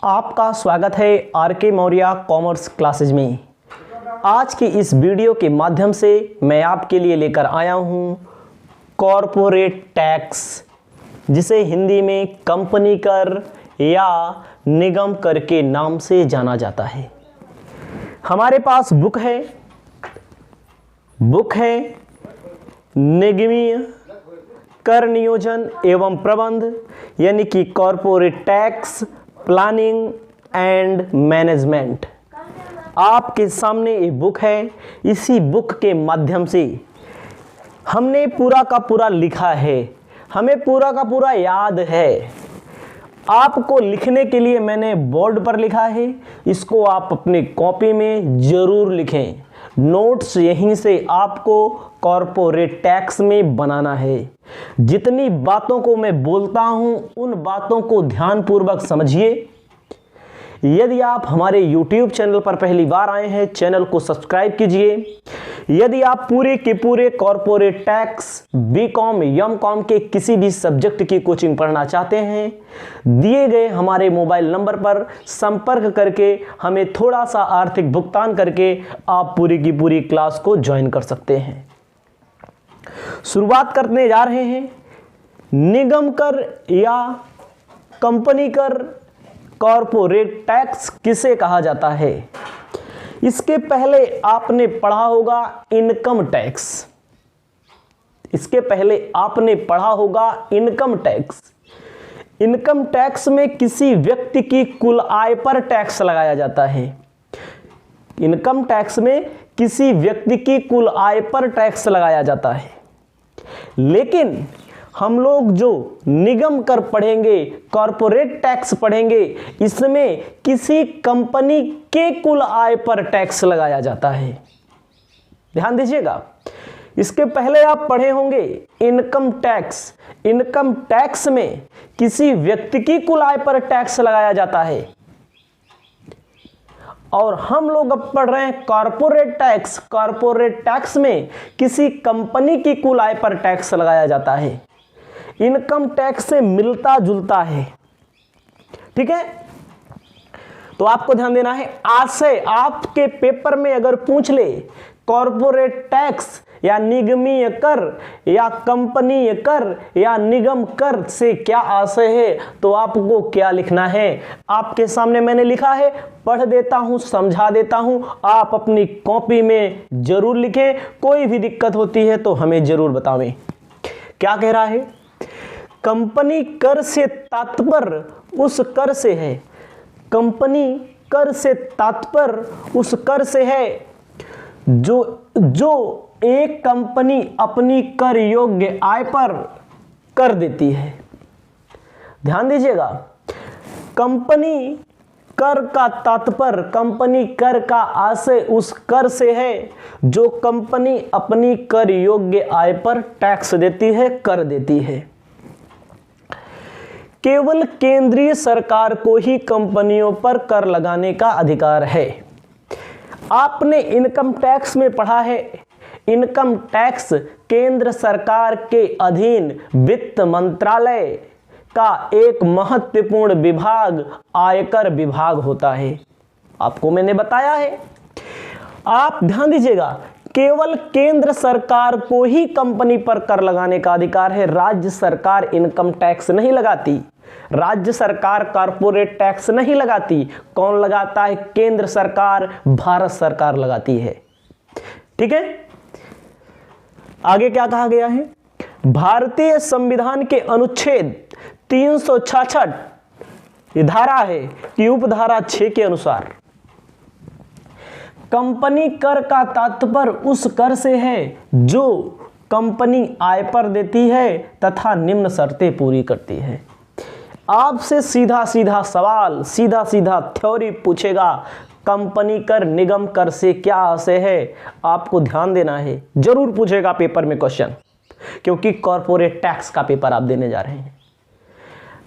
आपका स्वागत है आर.के. मौर्य कॉमर्स क्लासेज में। आज की इस वीडियो के माध्यम से मैं आपके लिए लेकर आया हूं कॉरपोरेट टैक्स, जिसे हिंदी में कंपनी कर या निगम कर के नाम से जाना जाता है। हमारे पास बुक है निगमीय कर नियोजन एवं प्रबंध, यानी कि corporate tax planning and management. आपके सामने ये बुक है। इसी बुक के माध्यम से हमने पूरा का पूरा लिखा है, हमें पूरा का पूरा याद है। आपको लिखने के लिए मैंने बोर्ड पर लिखा है, इसको आप अपनी कॉपी में जरूर लिखें। नोट्स यहीं से आपको कॉरपोरेट टैक्स में बनाना है। जितनी बातों को मैं बोलता हूं उन बातों को ध्यानपूर्वक समझिए। यदि आप हमारे YouTube चैनल पर पहली बार आए हैं, चैनल को सब्सक्राइब कीजिए। यदि आप पूरे के पूरे कॉरपोरेट टैक्स बीकॉम एमकॉम के किसी भी सब्जेक्ट की कोचिंग पढ़ना चाहते हैं, दिए गए हमारे मोबाइल नंबर पर संपर्क करके हमें थोड़ा सा आर्थिक भुगतान करके आप पूरी की पूरी क्लास को ज्वाइन कर सकते हैं। शुरुआत करने जा रहे हैं। निगम कर या कंपनी कर, कॉरपोरेट टैक्स किसे कहा जाता है? इसके पहले आपने पढ़ा होगा इनकम टैक्स। इनकम टैक्स में किसी व्यक्ति की कुल आय पर टैक्स लगाया जाता है। इनकम टैक्स में किसी व्यक्ति की कुल आय पर टैक्स लगाया जाता है। लेकिन हम लोग जो निगम कर पढ़ेंगे, कॉरपोरेट टैक्स पढ़ेंगे, इसमें किसी कंपनी के कुल आय पर टैक्स लगाया जाता है। ध्यान दीजिएगा, इसके पहले आप पढ़े होंगे इनकम टैक्स। इनकम टैक्स में किसी व्यक्ति की कुल आय पर टैक्स लगाया जाता है। और हम लोग अब पढ़ रहे हैं कॉरपोरेट टैक्स। कॉरपोरेट टैक्स में किसी कंपनी की कुल आय पर टैक्स लगाया जाता है। इनकम टैक्स से मिलता जुलता है, ठीक है। तो आपको ध्यान देना है। आज से आपके पेपर में अगर पूछ ले कॉरपोरेट टैक्स या निगमीय कर या कंपनी कर या निगम कर से क्या आशय है, तो आपको क्या लिखना है? आपके सामने मैंने लिखा है, पढ़ देता हूं, समझा देता हूं। आप अपनी कॉपी में जरूर लिखें। कोई भी दिक्कत होती है तो हमें जरूर बतावें। क्या कह रहा है? कंपनी कर से तात्पर्य उस कर से है। कंपनी कर से तात्पर्य उस कर से है जो एक कंपनी अपनी कर योग्य आय पर कर देती है। ध्यान दीजिएगा, कंपनी कर का तात्पर्य, कंपनी कर का आशय उस कर से है जो कंपनी अपनी कर योग्य आय पर टैक्स देती है, कर देती है। केवल केंद्रीय सरकार को ही कंपनियों पर कर लगाने का अधिकार है। आपने इनकम टैक्स में पढ़ा है, इनकम टैक्स केंद्र सरकार के अधीन वित्त मंत्रालय का एक महत्वपूर्ण विभाग आयकर विभाग होता है। आपको मैंने बताया है। आप ध्यान दीजिएगा, केवल केंद्र सरकार को ही कंपनी पर कर लगाने का अधिकार है। राज्य सरकार इनकम टैक्स नहीं लगाती, राज्य सरकार कॉरपोरेट टैक्स नहीं लगाती। कौन लगाता है? केंद्र सरकार, भारत सरकार लगाती है, ठीक है। आगे क्या कहा गया है? भारतीय संविधान के अनुच्छेद 366 ये धारा है कि उपधारा 6 के अनुसार कंपनी कर का तात्पर्य उस कर से है जो कंपनी आय पर देती है तथा निम्न शर्तें पूरी करती है। आपसे सीधा सीधा सवाल, सीधा सीधा थ्योरी पूछेगा, कंपनी कर निगम कर से क्या आशय है? आपको ध्यान देना है, जरूर पूछेगा पेपर में क्वेश्चन, क्योंकि कॉरपोरेट टैक्स का पेपर आप देने जा रहे हैं।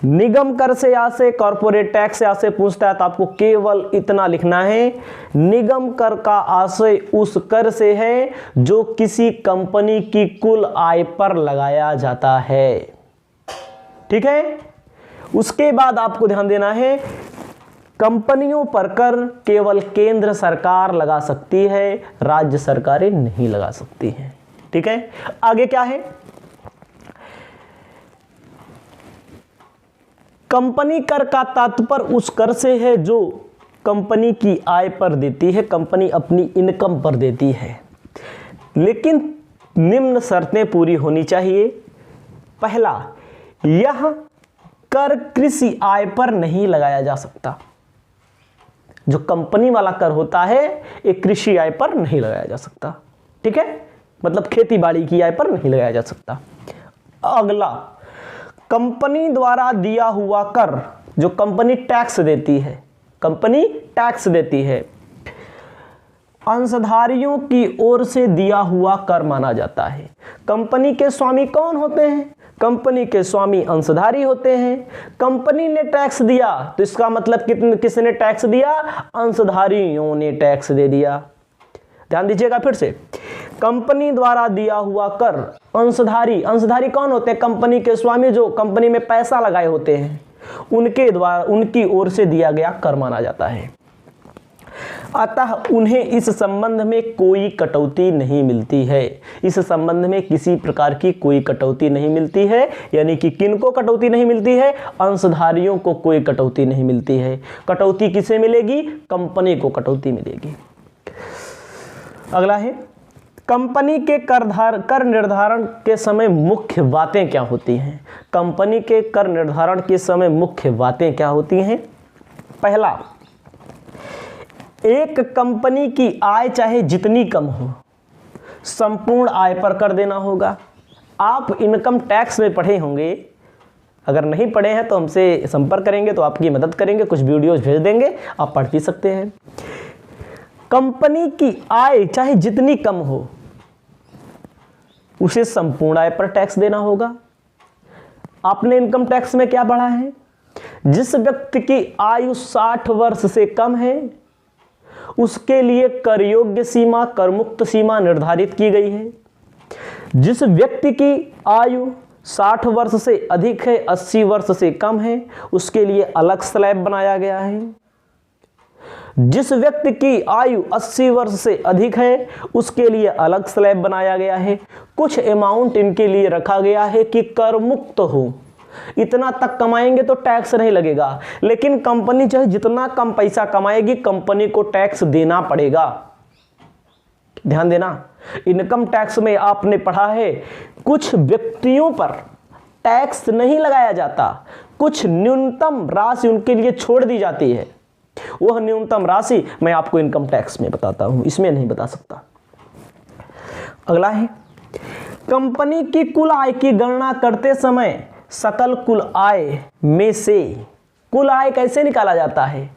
निगम कर से आशय, कॉरपोरेट टैक्स से आशय पूछता है तो आपको केवल इतना लिखना है, निगम कर का आशय उस कर से है जो किसी कंपनी की कुल आय पर लगाया जाता है, ठीक है। उसके बाद आपको ध्यान देना है कंपनियों पर कर केवल केंद्र सरकार लगा सकती है, राज्य सरकारें नहीं लगा सकती हैं। ठीक है, आगे क्या है? कंपनी कर का तात्पर्य उस कर से है जो कंपनी की आय पर देती है, कंपनी अपनी इनकम पर देती है, लेकिन निम्न शर्तें पूरी होनी चाहिए। पहला, यह कर कृषि आय पर नहीं लगाया जा सकता। जो कंपनी वाला कर होता है एक कृषि आय पर नहीं लगाया जा सकता। ठीक है, मतलब खेती बाड़ी की आय पर नहीं लगाया जा सकता। अगला, कंपनी द्वारा दिया हुआ कर, जो कंपनी टैक्स देती है, कंपनी टैक्स देती है, अंशधारियों की ओर से दिया हुआ कर माना जाता है। कंपनी के स्वामी कौन होते हैं? कंपनी के स्वामी अंशधारी होते हैं। कंपनी ने टैक्स दिया तो इसका मतलब किसने टैक्स दिया? अंशधारियों ने टैक्स दे दिया। ध्यान दीजिएगा फिर से, कंपनी द्वारा दिया हुआ कर, अंशधारी, अंशधारी कौन होते हैं? कंपनी के स्वामी, जो कंपनी में पैसा लगाए होते हैं, उनके द्वारा, उनकी ओर से दिया गया कर माना जाता है। अतः उन्हें इस संबंध में कोई कटौती नहीं मिलती है। इस संबंध में किसी प्रकार की कोई कटौती नहीं मिलती है। यानी कि किनको कटौती नहीं मिलती है? अंशधारियों को कोई कटौती नहीं मिलती है। कटौती किसे मिलेगी? कंपनी को कटौती मिलेगी। अगला है, कंपनी के कर निर्धारण के समय मुख्य बातें क्या होती हैं? कंपनी के कर निर्धारण के समय मुख्य बातें क्या होती हैं? पहला, एक कंपनी की आय चाहे जितनी कम हो, संपूर्ण आय पर कर देना होगा। आप इनकम टैक्स में पढ़े होंगे, अगर नहीं पढ़े हैं तो हमसे संपर्क करेंगे तो आपकी मदद करेंगे, कुछ वीडियोस भेज देंगे, आप पढ़ भी सकते हैं। कंपनी की आय चाहे जितनी कम हो, उसे संपूर्ण आय पर टैक्स देना होगा। आपने इनकम टैक्स में क्या पढ़ा है? जिस व्यक्ति की आयु 60 वर्ष से कम है उसके लिए कर योग्य सीमा, कर मुक्त सीमा निर्धारित की गई है। जिस व्यक्ति की आयु 60 वर्ष से अधिक है, 80 वर्ष से कम है, उसके लिए अलग स्लैब बनाया गया है। जिस व्यक्ति की आयु 80 वर्ष से अधिक है उसके लिए अलग स्लैब बनाया गया है। कुछ अमाउंट इनके लिए रखा गया है कि कर मुक्त हो, इतना तक कमाएंगे तो टैक्स नहीं लगेगा। लेकिन कंपनी चाहे जितना कम पैसा कमाएगी, कंपनी को टैक्स देना पड़ेगा। ध्यान देना, इनकम टैक्स में आपने पढ़ा है कुछ व्यक्तियों पर टैक्स नहीं लगाया जाता, कुछ न्यूनतम राशि उनके लिए छोड़ दी जाती है। वह न्यूनतम राशि मैं आपको इनकम टैक्स में बताता हूं, इसमें नहीं बता सकता। अगला है, कंपनी की कुल आय की गणना करते समय सकल कुल आय में से कुल आय कैसे निकाला जाता है?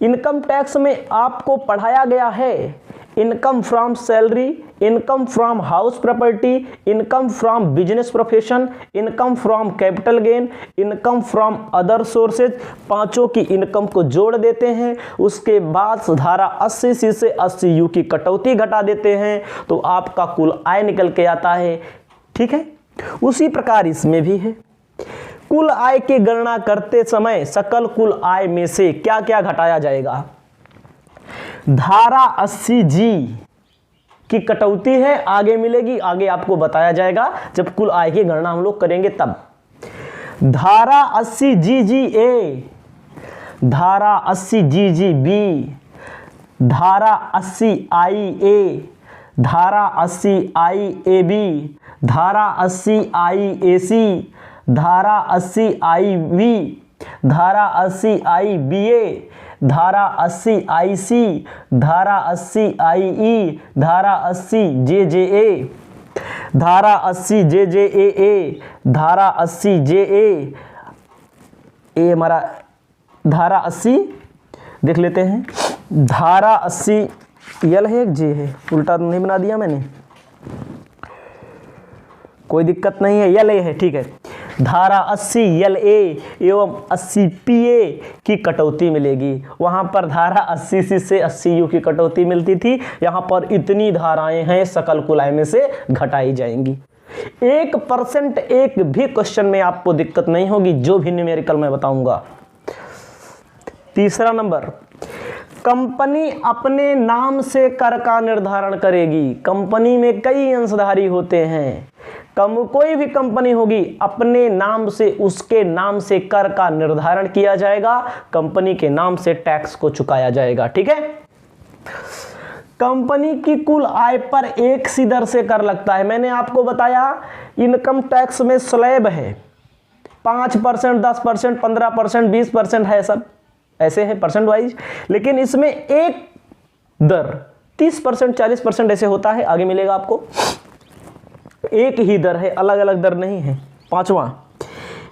इनकम टैक्स में आपको पढ़ाया गया है income from salary, income from house property, income from business profession, income from capital gain, income from other sources. पांचों की इनकम को जोड़ देते हैं, उसके बाद धारा 80C से 80U की कटौती घटा देते हैं तो आपका कुल आय निकल के आता है। ठीक है, उसी प्रकार इसमें भी है। कुल आय की गणना करते समय सकल कुल आय में से क्या क्या घटाया जाएगा? धारा 80G की कटौती है, आगे मिलेगी, आगे आपको बताया जाएगा जब कुल आय की गणना हम लोग करेंगे तब। धारा 80GGA, धारा 80GGB, धारा 80IA, धारा 80IAB, धारा 80IAC, धारा 80IB, धारा 80IBA, धारा 80IC, धारा 80IE, धारा 80JJA, धारा 80JJAA, धारा 80JA, ये हमारा धारा 80 देख लेते हैं। धारा 80 यल है, एक जे है, उल्टा तो नहीं बना दिया मैंने, कोई दिक्कत नहीं है, यल ए है, ठीक है। धारा 80 LA एवं 80 PA की कटौती मिलेगी। वहां पर धारा 80C से 80U की कटौती मिलती थी, यहां पर इतनी धाराएं हैं सकल कुल आय में से घटाई जाएंगी। 1% एक भी क्वेश्चन में आपको दिक्कत नहीं होगी, जो भी न्यूमेरिकल मैं बताऊंगा। तीसरा नंबर, कंपनी अपने नाम से कर का निर्धारण करेगी। कंपनी में कई अंशधारी होते हैं, कोई भी कंपनी होगी अपने नाम से, उसके नाम से कर का निर्धारण किया जाएगा, कंपनी के नाम से टैक्स को चुकाया जाएगा। ठीक है। कंपनी की कुल आय पर एक सी दर से कर लगता है। मैंने आपको बताया इनकम टैक्स में स्लैब है, 5%, 10%, 15%, 20% है, सब ऐसे है परसेंट वाइज, लेकिन इसमें एक दर 30%, 40% ऐसे होता है, आगे मिलेगा आपको। एक ही दर है, अलग अलग दर नहीं है। पांचवा,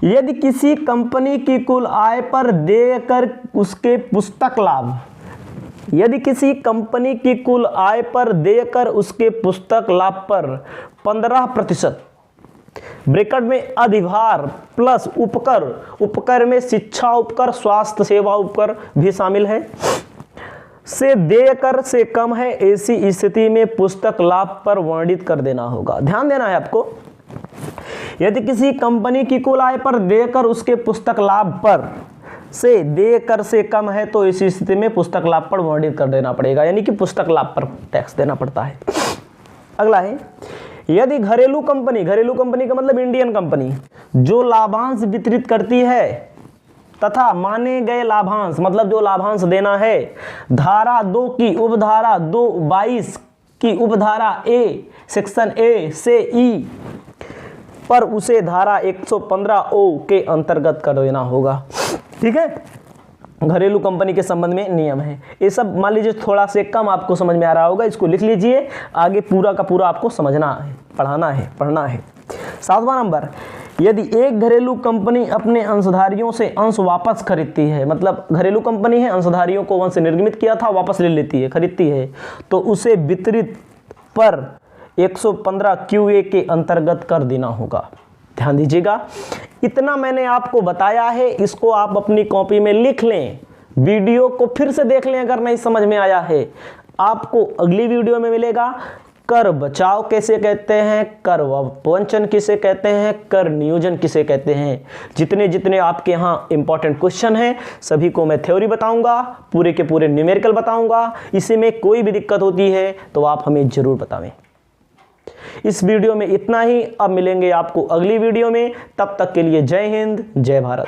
यदि किसी कंपनी की कुल आय पर देकर उसके पुस्तक लाभ, यदि किसी कंपनी की कुल आय पर देकर उसके पुस्तक लाभ पर 15% ब्रैकेट में अधिभार प्लस उपकर, उपकर में शिक्षा उपकर, स्वास्थ्य सेवा उपकर भी शामिल है, से देकर से कम है, ऐसी स्थिति में पुस्तक लाभ पर वर्णित कर देना होगा। ध्यान देना है आपको, यदि किसी कंपनी की कुल आय पर देकर उसके पुस्तक लाभ पर से देकर से कम है तो इस स्थिति में पुस्तक लाभ पर वर्णित कर देना पड़ेगा, यानी कि पुस्तक लाभ पर टैक्स देना पड़ता है। अगला है, यदि घरेलू कंपनी, घरेलू कंपनी का मतलब इंडियन कंपनी, जो लाभांश वितरित करती है तथा माने गए लाभांश, मतलब जो लाभांश देना है, धारा 2 की उपधारा 222 की उपधारा ए सेक्शन ए से ई पर उसे धारा 115 ओ के अंतर्गत कर देना होगा। ठीक है। घरेलू कंपनी के संबंध में नियम है। ये सब मान लीजिए थोड़ा से कम आपको समझ में आ रहा होगा, इसको लिख लीजिए, आगे पूरा का पूरा आपको समझना है, पढ़ना है। 7वां नंबर, यदि एक घरेलू कंपनी अपने अंशधारियों से अंश वापस खरीदती है, मतलब घरेलू कंपनी है, अंशधारियों को अंश निर्गमित किया था, वापस ले लेती है, खरीदती है, तो उसे वितरित पर 115 QA के अंतर्गत कर देना होगा। ध्यान दीजिएगा, इतना मैंने आपको बताया है, इसको आप अपनी कॉपी में लिख लें, वीडियो को फिर से देख लें अगर नहीं समझ में आया है। आपको अगली वीडियो में मिलेगा कर बचाव कैसे कहते हैं, कर वंचन किसे कहते हैं, कर नियोजन किसे कहते हैं। जितने जितने आपके यहाँ इंपॉर्टेंट क्वेश्चन हैं सभी को मैं थ्योरी बताऊंगा, पूरे के पूरे न्यूमेरिकल बताऊंगा। इसी में कोई भी दिक्कत होती है तो आप हमें जरूर बतावें। इस वीडियो में इतना ही, अब मिलेंगे आपको अगली वीडियो में, तब तक के लिए जय हिंद, जय भारत।